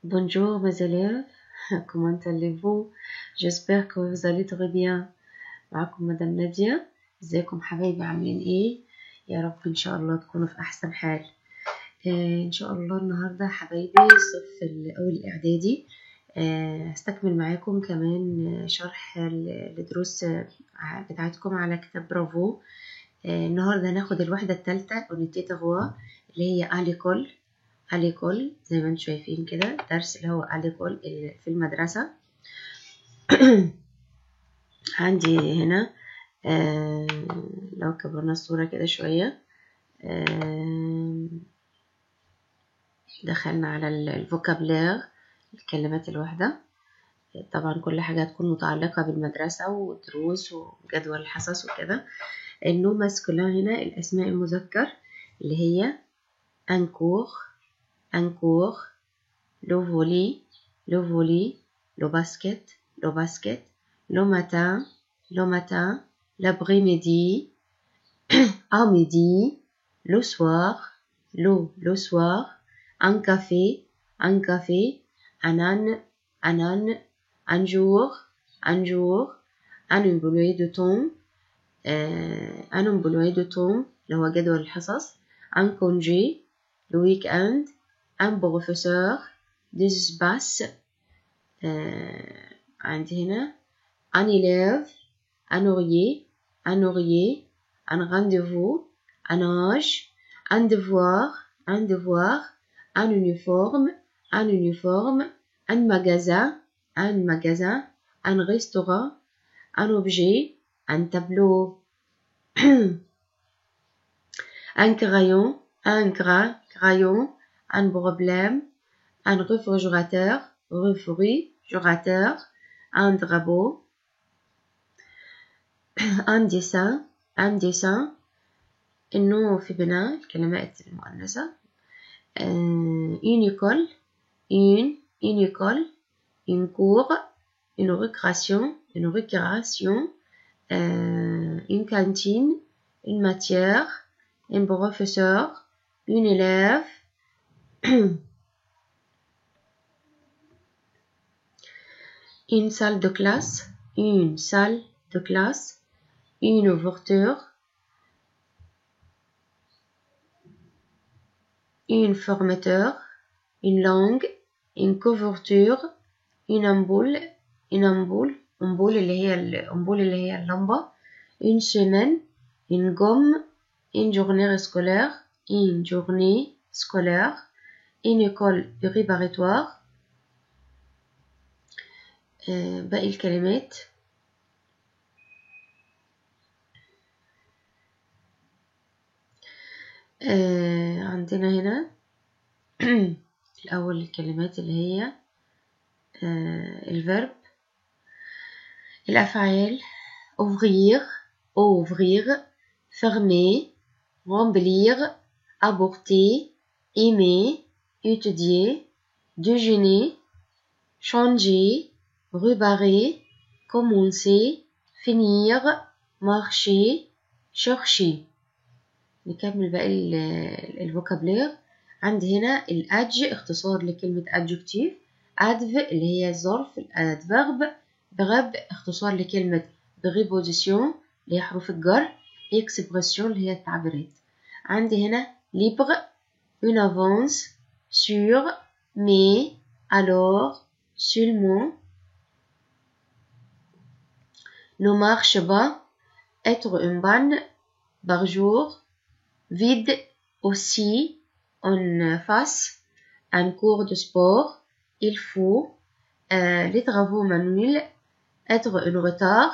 Bonjour mes élèves, comment allez-vous? J'espère que vous allez très bien. معكم مدام نادية. ازيكم حبايبي عاملين ايه؟ يا رب ان شاء الله تكونوا في احسن حال. ان شاء الله النهارده حبايبي الصف الاول الاعدادي. هستكمل معاكم كمان شرح الدروس بتاعتكم على كتاب برافو. النهارده هناخد الوحدة الثالثة اونيتي تغوا اللي هي اليكول. اليكول زي ما انتم شايفين كده درس اللي هو اليكول في المدرسة. عندي هنا لو كبرنا الصورة كده شوية دخلنا على الفوكابلير الكلمات الواحدة. طبعا كل حاجة هتكون متعلقة بالمدرسة والدروس وجدول الحصص وكده. النو ماسكولين هنا الأسماء المذكر اللي هي أنكور أنكور، لو فولي لو فولي، لو باسكت لو باسكت، لو ماتان لو ماتان، l'après-midi à midi, le soir le soir, un café, un âne, un jour, un emploi de temps, un emploi de temps اللي هو جدول الحصص، un congé, le week-end, un professeur, des espaces. عندي هنا un élève, un oreiller, un rendez-vous, un âge, un devoir, un uniforme, un magasin, un restaurant, un objet, un tableau, un crayon, un problème, un réfrigérateur, un drapeau, un dessin، إنه في بناء الكلمات المؤنثة. une école، une cour، une récréation، une cantine، une matière، un professeur، une élève. une salle de classe، une ouverture، une fermeture، une langue، une couverture، une ampoule اللي هي اللمبة، une semaine، une gomme، une journée scolaire، une école préparatoire. باقي الكلمات عندنا هنا الأول الكلمات اللي هي الفيرب، الأفعال ouvrir، fermer، remplir، apporter، aimer، étudier، déjeuner، changer، réparer، commencer، finir، marcher، chercher. نكمل باقي الفوكابلير. عندي هنا الادج اختصار لكلمة adjective، adv اللي هي الظرف، adverb، verb اختصار لكلمة preposition اللي هي حروف الجر، expression اللي هي التعبيرات. عندي هنا libre، une avance، sur، mais، alors، seulement، ne marche pas، être en panne، par jour، vide، aussi، en face، un cours de sport، il faut، les travaux manuels، être en retard،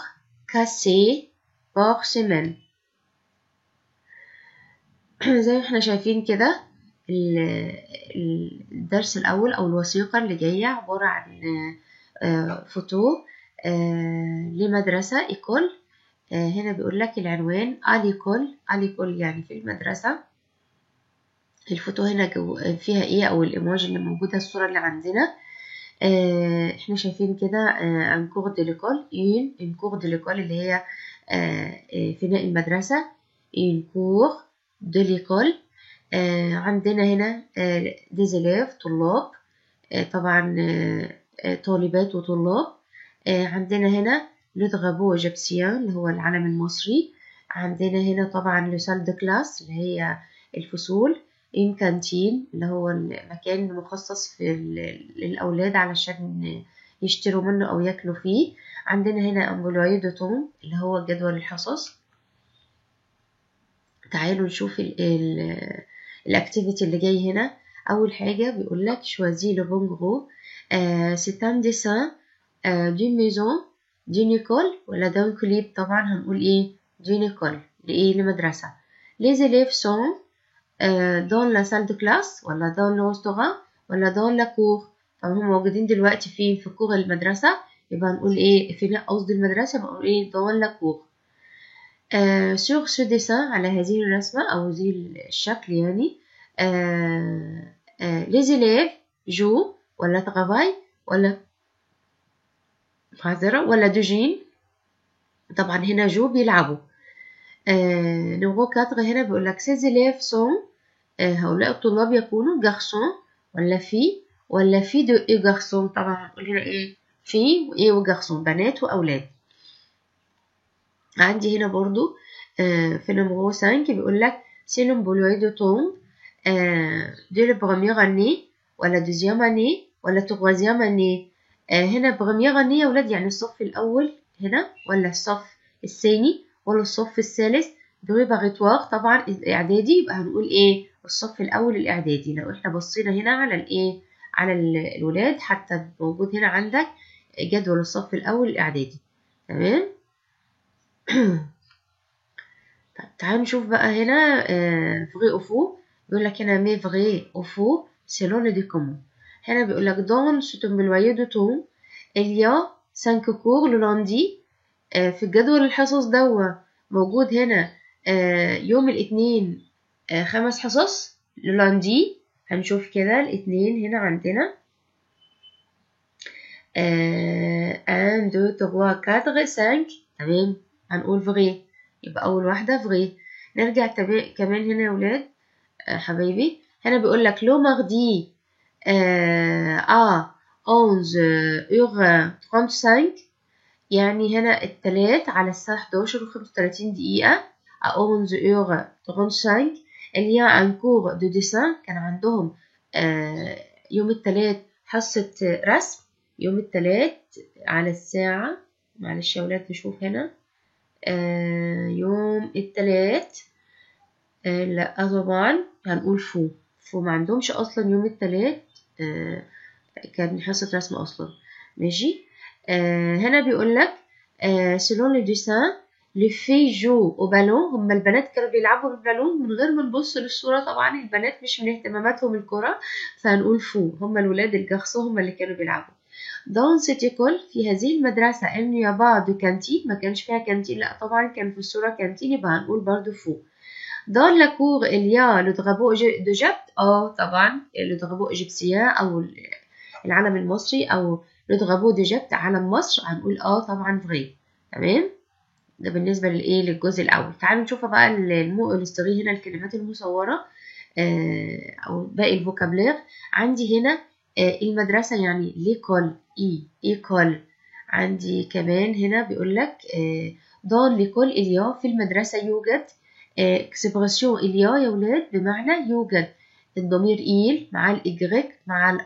casser، par semaine. زي ما احنا شايفين كده الدرس الأول أو الوثيقة اللي جاية عبارة عن فوتو لمدرسة إيكول. هنا بيقول لك العنوان اليكول يعني في المدرسة. الفوتو هنا فيها ايه او الايموجي اللي موجودة الصورة اللي عندنا. احنا شايفين كده ان كور دي ليكول، ان كور دي ليكول اللي هي فناء المدرسة، ان كور دي ليكول. عندنا هنا ديزيليف طلاب، طبعا طالبات وطلاب. عندنا هنا لو درابو ايجيبسيان اللي هو العلم المصري. عندنا هنا طبعا لو سال دو كلاس اللي هي الفصول. ان كانتين اللي هو المكان المخصص للأولاد علشان يشتروا منه أو ياكلوا فيه. عندنا هنا امبلوي دو تون اللي هو جدول الحصص. تعالوا نشوف الاكتيفيتي اللي جاي هنا. اول حاجه بيقول لك شوازي لو بون غرو. سي ان ديسان دون ميزون دون ايكول ولا دون كليب. طبعا هنقول ايه دون ايكول لايه لمدرسه. لي زيليف سون دون لا سال دو كلاس ولا دون لو ريستوران ولا دون لا كور. طبعا هم موجودين دلوقتي فين في كور المدرسه، يبقى هنقول ايه في قصد المدرسه بنقول ايه دون لا كور. sur ce dessin على هذه الرسمة أو هذه الشكل يعني les élèves jouent ولا travaillent ولا معذرة ولا دوجين. طبعا هنا جو بيلعبوا. نمرو 4 هنا بيقول لك ces élèves sont هؤلاء الطلاب يكونوا garçon ولا في دو اي garçon. طبعا هنقول هنا ايه في وايه وجارسون بنات وأولاد. عندي هنا برضو في نمرو 5 بيقول لك سي لومبولوي دو توم دو لو بروميير اني ولا دوزيام اني ولا تروازيام اني. هنا بروميير اني يا ولاد يعني الصف الاول هنا ولا الصف الثاني ولا الصف الثالث. بريباريتوار طبعا الاعدادي يبقى هنقول ايه الصف الاول الاعدادي. لو احنا بصينا هنا على الايه على الولاد حتى موجود هنا عندك جدول الصف الاول الاعدادي. تمام. طيب تعالوا نشوف بقى هنا vrai ou faux. بيقول لك هنا mais vrai ou faux selon le décompte. هنا بيقول لك dans ce employé de temps il y a 5 cours le lundi. في الجدول الحصص دوا موجود هنا يوم الاثنين 5 حصص le lundi. هنشوف كده الاثنين هنا عندنا 1 2 3 4 5. تمام هنقول vrai يبقى أول واحدة فغي. نرجع كمان هنا يا ولاد حبايبي. هنا بيقول لك لو ماردي 11h35 يعني هنا التلات على الساعة 11:35 11h35 اللي هي عن كور دو ديسان. كان عندهم يوم التلات حصة رسم يوم التلات على الساعة. معلش يا ولاد نشوف هنا يوم التلات لا طبعا هنقول فو ما عندهمش اصلا يوم التلات كان حصة رسم اصلا. ماشي. هنا بيقول لك selon le dessin les filles jouent au ballon. هم البنات كانوا بيلعبوا بالبالون من غير ما نبص للصورة. طبعا البنات مش من اهتماماتهم الكرة فهنقول فو. هم الولاد الجخصة هم اللي كانوا بيلعبوا. dans cette école في هذه المدرسة il n'y a pas de cantine. ما كانش فيها كانتين. لا طبعا كان في الصورة كانتين يبقى هنقول برضو فو. dans la cour il y a le drapeau d'Égypte. طبعا le drapeau égyptien أو العلم المصري أو le drapeau d'Égypte علم مصر. هنقول طبعا vrai. تمام. ده بالنسبة للجزء الأول. تعالوا نشوف بقى نستغل هنا الكلمات المصورة أو باقي الفوكابلير. عندي هنا المدرسة يعني ليكول إيكول. عندي كمان هنا بيقول لك دون ليكول إليا في المدرسة يوجد. اكسبرسيون إليا يا ولاد بمعنى يوجد. الضمير إيل مع الإجريك مع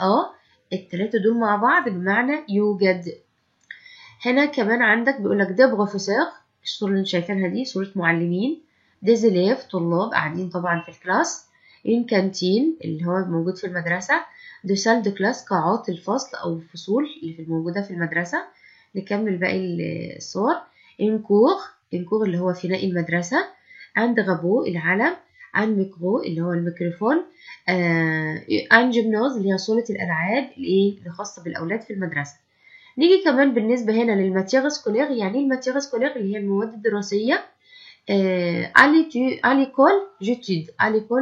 التلاتة دول مع بعض بمعنى يوجد. هنا كمان عندك بيقول لك دي بروفيسور. الصورة اللي شايفينها دي صورة معلمين. دي زيليف طلاب قاعدين طبعا في الكلاس. ان كانتين اللي هو موجود في المدرسة. دو سال دو كلاس قاعات الفصل أو الفصول اللي الموجودة في المدرسة. نكمل باقي الصور. ان كور اللي هو فناء المدرسة. عند غابو العلم. عن ميكرو اللي هو الميكروفون. عن جيمناز اللي هي صالة الألعاب اللي خاصة بالأولاد في المدرسة. نيجي كمان بالنسبة هنا للماتيغ سكولير. يعني الماتيغ سكولير اللي هي المواد الدراسية. à l'école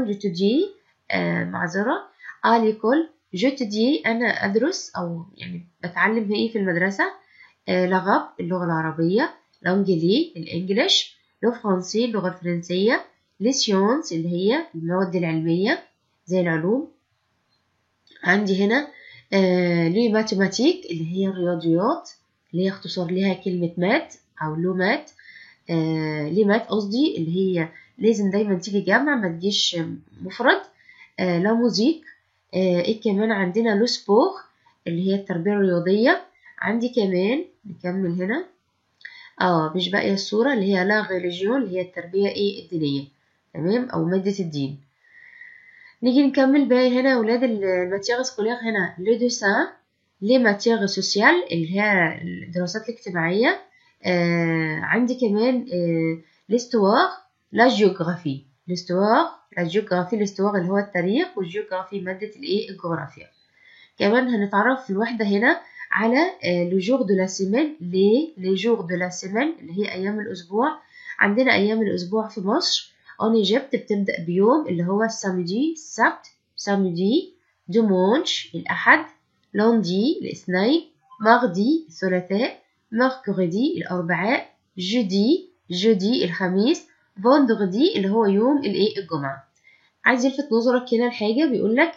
j'étudie معذرة à l'école j'étudie أنا أدرس أو يعني بتعلم في المدرسة. لغاب اللغة العربية. l'anglais الإنجليش. le français اللغة الفرنسية. les sciences اللي هي المواد العلمية زي العلوم. عندي هنا لي ماتيماتيك اللي هي الرياضيات، اللي هي اختصار ليها كلمة مات أو لو مات. ليه مات قصدي، اللي هي لازم دايما تيجي جمع ما تجيش مفرد. لا موزيك. ايه كمان عندنا لو سبور اللي هي التربية الرياضية. عندي كمان نكمل هنا مش باقية الصورة اللي هي لا ريليجيون اللي هي التربية ايه الدينية، تمام، او مادة الدين. نيجي نكمل بقى هنا يا ولاد الماتيغ سكولير. هنا لو دوسان، لي ماتيغ سوسيال اللي هي الدراسات الاجتماعية. عندي كمان ليستوار، لا جيوغرافي. ليستوار، لا جيوغرافي، ليستوار اللي هو التاريخ، والجيوغرافي مادة الايه الجغرافيا. كمان هنتعرف في الوحدة هنا على لو جور دو لا سيمين. لي جور دو لا سيمين اللي هي أيام الأسبوع. عندنا أيام الأسبوع في مصر en Égypte بتبدأ بيوم اللي هو السامدي السبت، سامدي، ديمونش الأحد، لوندي الاثنين، ماردي الثلاثاء، ميركوريدي الأربعاء، جودي الخميس، فوندردي اللي هو يوم الجمعة. عايز يلفت نظرك هنا الحاجة بيقولك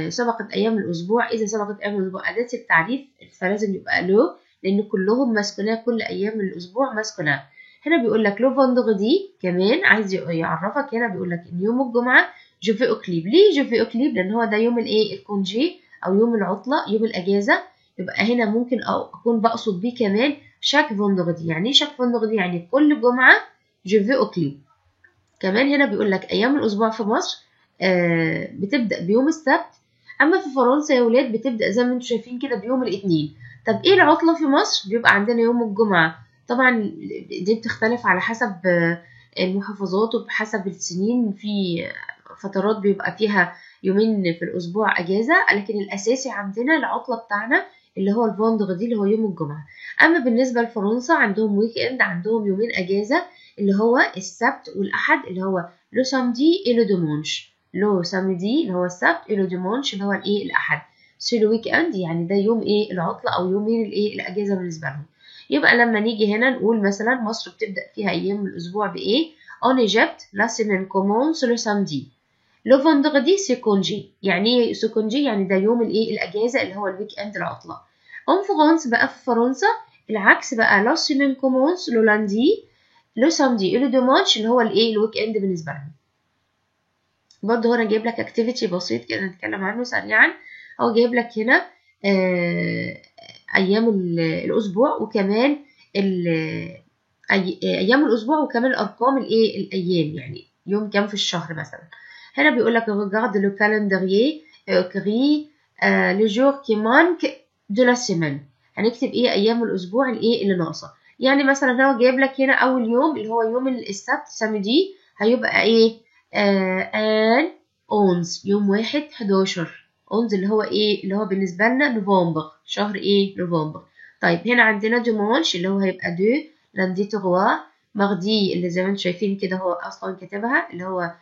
سبقت أيام الأسبوع. إذا سبقت أيام الأسبوع أداة التعريف فلازم يبقى لو، لأن كلهم ماسكوناه، كل أيام الأسبوع ماسكوناه. هنا بيقولك لو فوندغدي كمان عايز يعرفك. هنا بيقولك إن يوم الجمعة جو في أوكليب. ليه جو في أوكليب؟ لأن هو ده يوم الكونجي أو يوم العطلة، يوم الأجازة. يبقى هنا ممكن أكون بقصد بيه كمان شاك فوندغدي. يعني إيه شاك فوندغدي؟ يعني كل جمعة جو في أوكليب. كمان هنا بيقول لك أيام الأسبوع في مصر بتبدأ بيوم السبت، أما في فرنسا يا ولاد بتبدأ زي ما انتم شايفين كده بيوم الاثنين. طب إيه العطلة في مصر؟ بيبقى عندنا يوم الجمعة. طبعا دي بتختلف على حسب المحافظات وبحسب السنين. في فترات بيبقى فيها يومين في الأسبوع أجازة، لكن الأساسي عندنا العطلة بتاعنا اللي هو الفوندغدي اللي هو يوم الجمعة. أما بالنسبة لفرنسا عندهم ويك إند، عندهم يومين أجازة اللي هو السبت والأحد اللي هو لو سامدي et le dimanche. لو سامدي اللي هو السبت et le dimanche اللي هو الأحد. سي لو ويك اند يعني ده يوم العطلة أو يومين الأجازة بالنسبة لهم. يبقى لما نيجي هنا نقول مثلا مصر بتبدأ فيها أيام الأسبوع بإيه؟ En Égypte la semaine commence le samedi. Le vendredi c'est congé. يعني ايه c'est congé؟ يعني ده يوم الأجازة اللي هو الويك اند العطلة. En France بقى في فرنسا العكس بقى la semaine commence le lundi. لو سامدي لو دوماتش اللي هو الويك اند بالنسبه لهم. برضه هنا جايب لك اكتيفيتي بسيط كده نتكلم عنه سريعا. هو جايب لك هنا ايام الاسبوع وكمان ايام الاسبوع وكمان ارقام الايام، يعني يوم كام في الشهر مثلا. هنا بيقول لك regarde le calendrier écrit les jours qui manquent de la semaine. هنكتب ايام الاسبوع اللي ناقصه. يعني مثلا هو جايب لك هنا اول يوم اللي هو يوم السبت سامدي هيبقى ان اونز، يوم 1/11. اونز اللي هو اللي هو بالنسبه لنا نوفمبر، شهر نوفمبر. طيب هنا عندنا ديمونش اللي هو هيبقى 2 لاندي 3 ماردي اللي زي ما انتم شايفين كده هو اصلا كاتبها اللي هو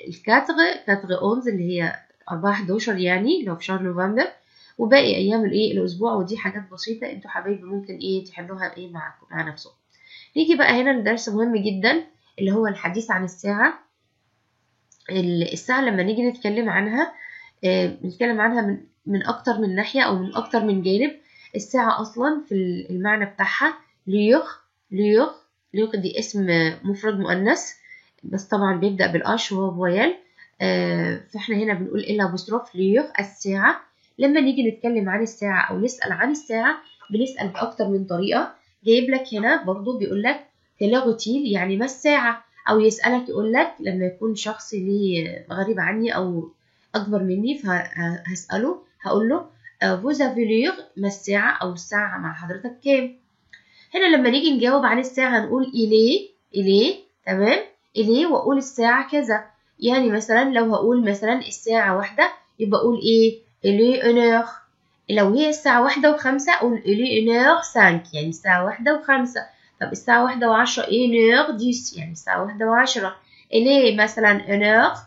الكاتغ 11 اللي هي 4/11 يعني اللي هو في شهر نوفمبر. وباقي ايام الاسبوع. ودي حاجات بسيطه انتوا حبايبي ممكن تحلوها معاكم مع نفسكم. نيجي بقى هنا لدرس مهم جدا اللي هو الحديث عن الساعه. الساعه لما نيجي نتكلم عنها نتكلم عنها من اكتر من ناحيه او من اكتر من جانب. الساعه اصلا في المعنى بتاعها ليوغ دي اسم مفرد مؤنث، بس طبعا بيبدا بالاش وهو فويال. فاحنا هنا بنقول الا بوستروف ليوغ الساعه. لما نيجي نتكلم عن الساعه او نسال عن الساعه بنسال باكتر من طريقه. جايب لك هنا برضو بيقول لك كلاغوتيل يعني ما الساعه، او يسالك يقول لك لما يكون شخص ليه غريب عني او اكبر مني فهساله هقول له vous avez l'heure ما الساعه او الساعه مع حضرتك كام. هنا لما نيجي نجاوب عن الساعه هنقول إليه تمام، إليه واقول الساعه كذا. يعني مثلا لو هقول مثلا الساعه 1 يبقى اقول إليه 1 heure. لو هي الساعه 1:05 اقول إليه 1h05 يعني الساعه 1:05. طب الساعه 1:10 1h10 يعني الساعه 1:10. إليه مثلا 1h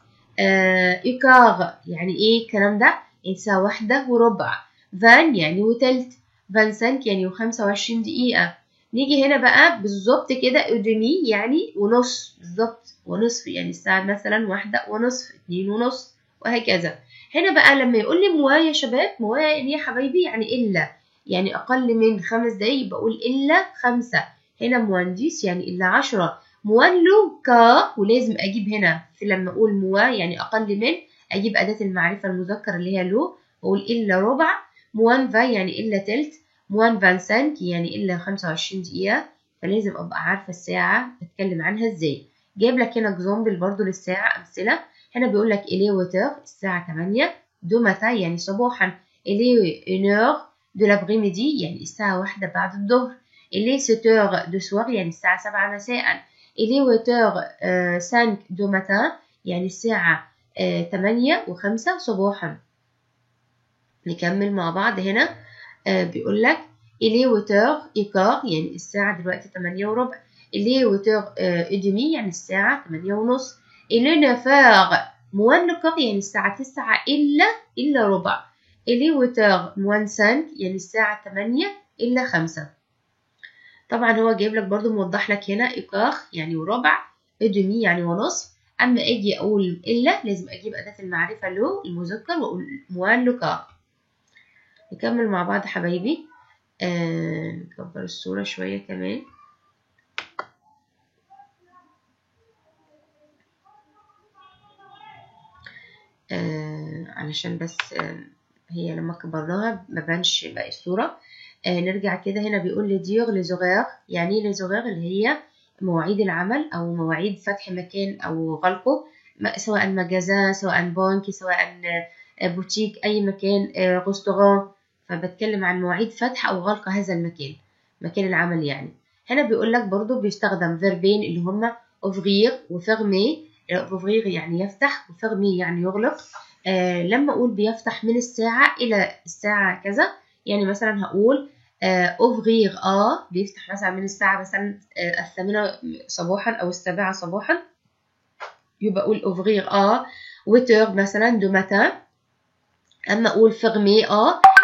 إيكار يعني الكلام ده الساعة 1:15. فان يعني وتلت، 25 يعني 25 دقيقة. نيجي هنا بقى بالظبط كده اودمي يعني ونص بالظبط، ونصف يعني الساعة مثلا 1:30 2:30 وهكذا. هنا بقى لما يقول لي موا يا شباب، موا يعني يا حبايبي يعني إلا، يعني أقل من 5 دقايق بقول إلا 5. هنا موان 10 يعني إلا 10. موان لو كا، ولازم أجيب هنا في لما أقول موا يعني أقل من، أجيب أداة المعرفة المذكر اللي هي لو، وأقول إلا ربع. موان 20 يعني إلا تلت. موان 25 يعني إلا 25 دقيقة. فلازم أبقى عارفة الساعة بتكلم عنها إزاي. جايب لك هنا اكزامبل برضو للساعة، أمثلة. هنا بيقول لك إلي وتر الساعة 8. دو ماتان يعني صباحا. إلي 1h de l'après-midi يعني الساعة 1 بعد الظهر. إلي 7h de soir يعني الساعة 7 مساء. إلي 8h 5 دو ماتان يعني الساعة 8 و5 صباحا. نكمل مع بعض هنا. بيقول لك إلي 8h15 يعني الساعة دلوقتي 8 وربع. إلي 8h30 يعني الساعة 8 ونص. إلي 9h moins le quart يعني الساعة 9 إلا ربع. إلي 8h moins 5 يعني الساعة 8 إلا 5. طبعا هو جايب لك برضو موضح لك هنا إيكار يعني وربع، إدمي يعني ونص. أما أجي أقول إلا لازم أجيب أداة المعرفة لو المذكر وأقول موان لو كار. نكمل مع بعض حبايبي. نكبر الصورة شوية كمان. علشان بس هي لما كبرناها ما بانش باقي الصورة. نرجع كده. هنا بيقول لي دير ليزوغير، يعني ايه ليزوغير؟ اللي هي مواعيد العمل أو مواعيد فتح مكان أو غلقه، سواء مجازان سواء بنك سواء بوتيك أي مكان، ريستوران. فبتكلم عن مواعيد فتح أو غلق هذا المكان، مكان العمل يعني. هنا بيقول لك برضو بيستخدم فيربين اللي هما اوفغير وفيرمي. اوفغير يعني يفتح وفيرمي يعني يغلق. لما أقول بيفتح من الساعة إلى الساعة كذا، يعني مثلا هقول اوفغير بيفتح مثلا من الساعة مثلا 8 صباحا أو 7 صباحا، يبقى أقول اوفغير 8h مثلا دو ماتان. أما أقول فيرمي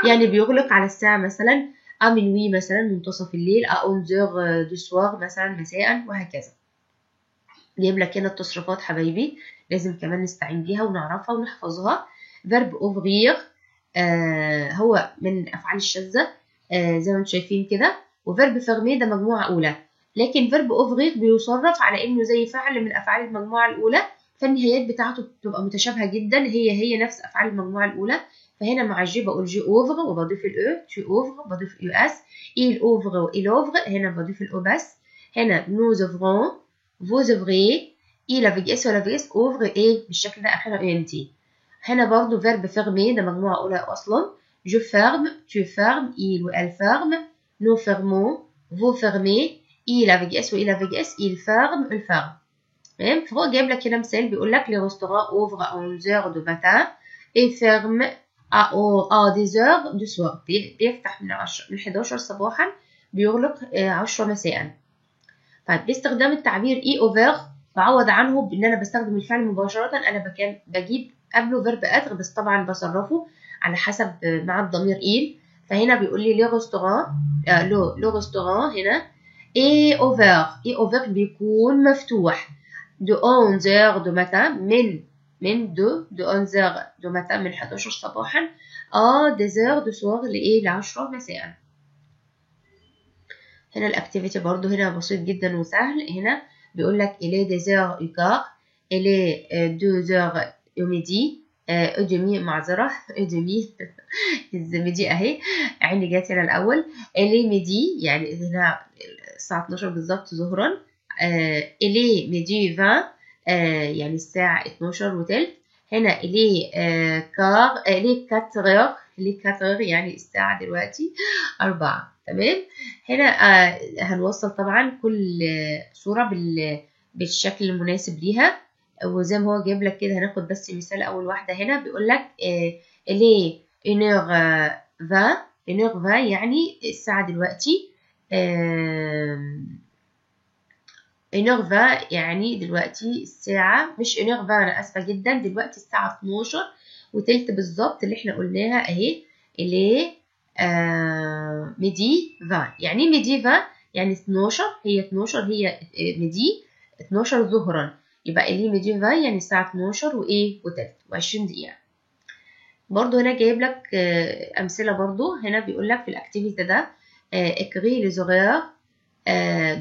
يعني بيغلق على الساعة مثلا minuit مثلا منتصف الليل، 11h دو سوار مثلا مساء، وهكذا. جايب لك هنا التصريفات حبايبي، لازم كمان نستعين بيها ونعرفها ونحفظها. فيرب اوفغير هو من الأفعال الشاذة زي ما انتم شايفين كده. وفيرب فيرمي ده مجموعة أولى، لكن فيرب اوفغير بيصرف على إنه زي فعل من أفعال المجموعة الأولى، فالنهايات بتاعته بتبقى متشابهة جدا، هي نفس أفعال المجموعة الأولى. فهنا مع جي بقول جي اوفغ وبضيف الأو، tu اوفغ بضيف يو اس، il اوفغ وإل اوفغ هنا بضيف الأو بس. هنا nous ouvrons vous ouvrez، il avec اس ولا اس اوفغ ايه بالشكل ده اخرها انت. هنا برضو فيرب فيرمي ده مجموعة أولى أصلا. je ferme tu fermes il ou elle ferme، nous fermons vous fermez، il avec اس وإل avec اس il ferme elle ferme. تمام. فهو جايب لك هنا مثال بيقول لك les restaurants ouvrent à 11h du matin et ferment à 10h du soir. بيفتح من 11 صباحا بيغلق 10 مساء. طيب باستخدام التعبير اي اوفر بعوض عنه بان انا بستخدم الفعل مباشره. انا بجيب قبله فيرب اتر، بس طبعا بصرفه على حسب مع الضمير ايل. فهنا بيقول لي لو ريستوران، لو ريستوران هنا اي اوفر بيكون مفتوح دو 11h دو ماتان من دو 11h دو ماتان من 11 صباحا 10h دو سوار ل 10 مساء. هنا الاكتيفيتي برضو هنا بسيط جدا وسهل. هنا بيقول لك إلي 10h15 إلي 2h ميدي ادمي، معذرة ادمي الزميدي اهي عيني جات هنا الاول. إلي ميدي يعني هنا الساعة 12 بالظبط ظهرا. إلي ميدي 20 يعني الساعة 12 وتلت. هنا إلي كار إلي 4h، إلي 4h يعني الساعة دلوقتي 4. تمام. هنا هنوصل طبعا كل صورة بالشكل المناسب ليها، وزي ما هو جايب لك كده. هناخد بس مثال أول واحدة. هنا بيقول لك إلي 1h20 يعني الساعة دلوقتي 1h20 يعني دلوقتي الساعة مش 1h20 أنا آسفة جدا، دلوقتي الساعة 12 وتلت بالظبط اللي احنا قلناها أهي. إلي ميدي 20 يعني ميدي 20 يعني 12، هي 12 هي ميدي 12 ظهرا، يبقى إلي ميدي 20 يعني الساعة 12 وإيه وتلت و20 دقيقة. برضو هنا جايب لك امثله. برضو هنا بيقول لك في الاكتيفيتي ده écris les horaires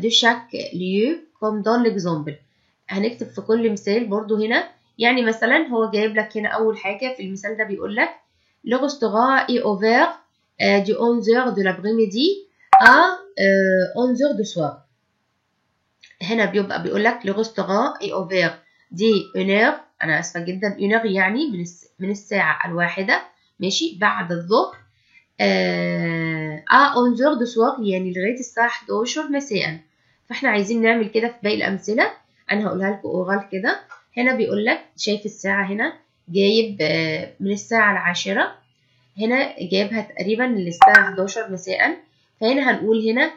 de chaque lieu comme dans l'exemple. هنكتب في كل مثال برضو هنا. يعني مثلا هو جايب لك هنا اول حاجه في المثال ده بيقول لك le restaurant est ouvert du 11h de l'après-midi à 11h du soir. هنا بيبقى بيقول لك le restaurant est ouvert دي une heure، انا اسفه جدا، une heure يعني من الساعه الواحده ماشي بعد الظهر à 11h du soir يعني لغايه الساعه 11 مساء. فاحنا عايزين نعمل كده في باقي الامثله، انا هقولها لكم اورال كده. هنا بيقول لك شايف الساعه هنا جايب من الساعه العاشرة، هنا جايبها تقريبا للساعه 11 مساء. فهنا هنقول هنا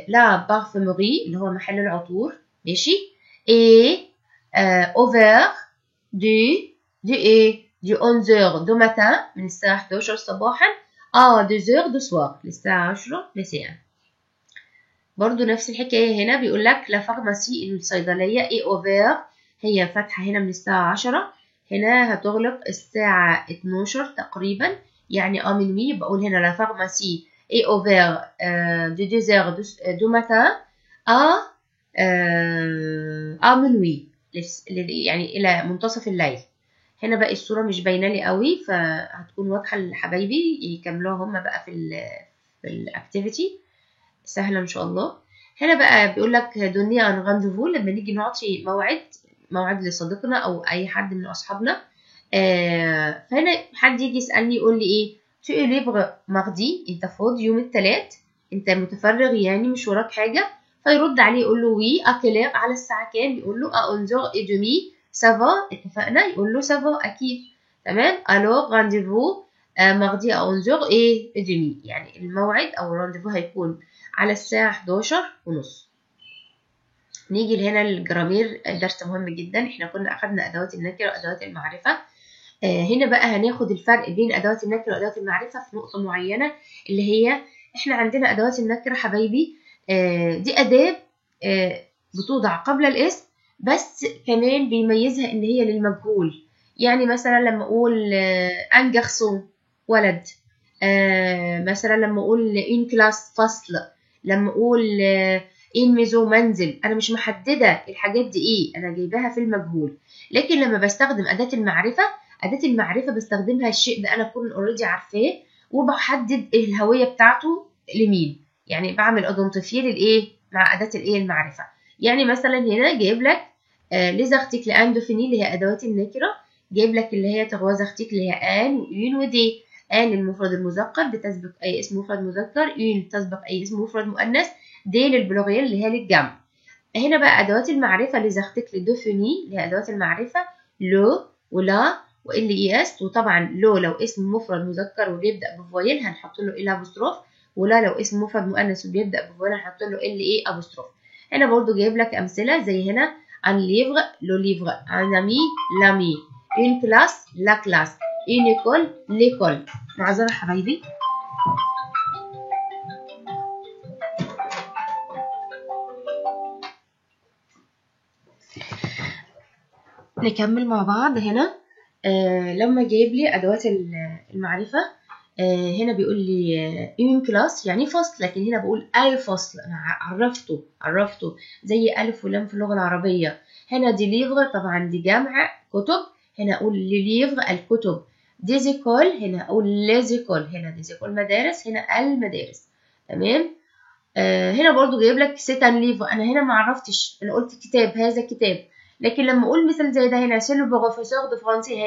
لا بارفومري اللي هو محل العطور ماشي، et ouvert du 11h du matin من الساعة 11 صباحا à 2h du soir للساعة 10 مساء. برضو نفس الحكاية هنا بيقول لك لا فارماسي الصيدلية et ouvert هي فاتحة هنا من الساعة 10، هنا هتغلق الساعة 12 تقريبا يعني minuit. بقول هنا لا فارماسي et ouvert de 2h du matin à minuit يعني إلى منتصف الليل. هنا بقى الصورة مش باينة لي قوي، فهتكون واضحة لحبايبي يكملوها هم بقى في الاكتيفيتي سهلة ان شاء الله. هنا بقى بيقول لك دوني ان رانديفو لما نيجي نعطي موعد لصديقنا او اي حد من اصحابنا. فهنا حد يجي يسالني يقول لي ايه تو اي ليبر ماردي، انت فاضي يوم الثلاث، انت متفرغ يعني مش وراك حاجه. فيرد عليه يقول له وي اكلير على الساعه كام، يقول له ا 11h30 سافا، اتفقنا، يقول له سافا اكيد تمام. الوغ رانديفو ماردي ا 11h30 يعني الموعد او الرانديفو هيكون على الساعة 11:30. نيجي لهنا الجرامير، درس مهم جدا. احنا كنا اخدنا ادوات النكرة وادوات المعرفة. هنا بقى هناخد الفرق بين ادوات النكرة وادوات المعرفة في نقطة معينة، اللي هي احنا عندنا ادوات النكرة حبايبي دي اداة بتوضع قبل الاسم، بس كمان بيميزها ان هي للمجهول. يعني مثلا لما اقول ان جارسون ولد، مثلا لما اقول ان كلاس فصل، لما اقول ان ميزو منزل، انا مش محدده الحاجات دي ايه، انا جايباها في المجهول. لكن لما بستخدم اداه المعرفه بستخدمها الشيء ده انا اكون اوريدي عارفاه، وبحدد الهويه بتاعته لمين، يعني بعمل ايدنتيفير الايه مع اداه الايه المعرفه. يعني مثلا هنا جايب لك ليز ارتيكل ان دوفيني اللي هي ادوات النكره، جايب لك اللي هي تغواز ارتيكل اللي هي ان وين ودي. ان المفرد المذكر بتسبق اي اسم مفرد مذكر، اون تسبق اي اسم مفرد مؤنث، دي للبلوغيال اللي هي للجمع. هنا بقى ادوات المعرفه ليز ارتيكل دوفيني اللي هي ادوات المعرفه لو ولا وال اي اس. وطبعا لو اسم مفرد مذكر وبيبدا بفويل هنحط له ال ابوستروف، ولا لو اسم مفرد مؤنث وبيبدا بفويل هنحط له ال اي ابوستروف. هنا برضو جايب لك امثله زي هنا un livre le livre، un ami l'ami، une classe la classe، une école l'école. معذرة حبايبي. نكمل مع بعض هنا. لما جايب لي ادوات المعرفه هنا بيقول لي une class يعني فصل، لكن هنا بقول اي فصل، انا عرفته زي الف ولام في اللغه العربيه. هنا دي ليفغ طبعا دي جمع كتب، هنا اقول ليفغ الكتب. دي زيكول هنا اقول ليزيكول، هنا دي زيكول مدارس، هنا المدارس تمام. هنا برضو جايب لك سيتان ليفغ، انا هنا ما عرفتش، انا قلت كتاب، هذا كتاب. لكن لما اقول مثل زي ده هنا سي لو بروفيسور دو فرونسي